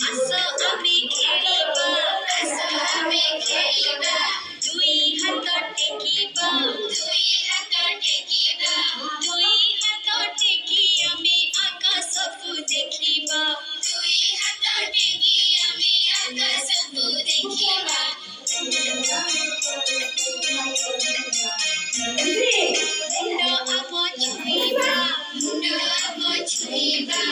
আস আমি খেলিবা আস আমি খেলিবা দুই হাত টেকিবা দুই হাত টেকিবা দুই হাত টেকি আমি আকাশকু দেখিবা দুই হাত টেকি আমি আকাশকু দেখিবা মুন্ড আম ছুঁইবা মুন্ড আম ছুঁইবা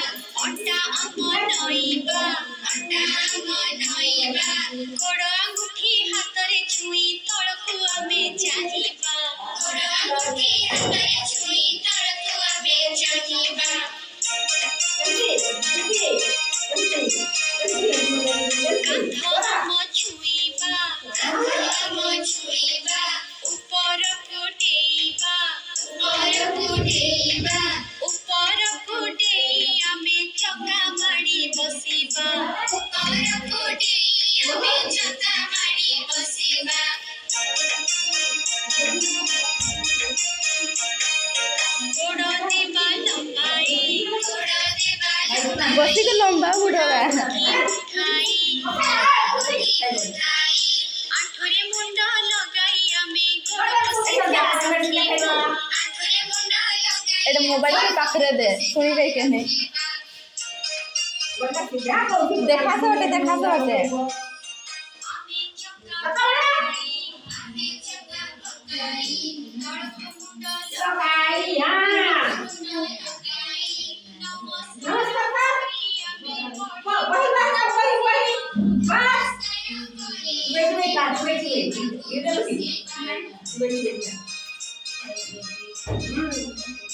অটা আম নইবা অটা আম নইবা গোড় আঙ্গুঠি হাତରେ ছুঁই তଳକୁ ଆମେ ଚାହିଁବା ଗୋড় ଆଙ୍ଗୁଠି ହାତରେ ଛୁଇଁ ତଳକୁ ଆମେ ଚାହିଁବା କାନ୍ଧ ଆମ ଛୁଇଁବା କାନ୍ଧ ଆମ ଛୁଇଁବା ଉପରକୁ ଡେଇଁବା ଉପରକୁ ଡେଇଁବା ଉପରକୁ ଡେଇଁ ଆମେ ଚକା ମାଡ଼ି ବସିବା ଉପରକୁ ଡେଇଁ ଆମେ ଚକା ମାଡ଼ି ବସିବା ଗୋଡ଼ ଦେବା ଲମ୍ବାଇ ଗୋଡ଼ ଦେବା बसी के लंबा बुढ़ावा ଉଠାଇ ଆଣ୍ଠୁରେ ମୁଣ୍ଡ ଲଗାଇ ଆମେ ଗୋଡ଼ ବସିବା ଶିଖିବା ଆଣ୍ଠୁରେ ମୁଣ୍ଡ ଲଗାଇ एटा मोबाइल के पाखरे दे सुनी रे केने देखा से ओटे ଆମେ ଚକା ପକାଇ ଆମେ ଚକା ପକାଇ ଗୋଡ଼କୁ ମୁଣ୍ଡ ଲଗାଇ ନମସ୍କାର କରି ଆମେ Wait.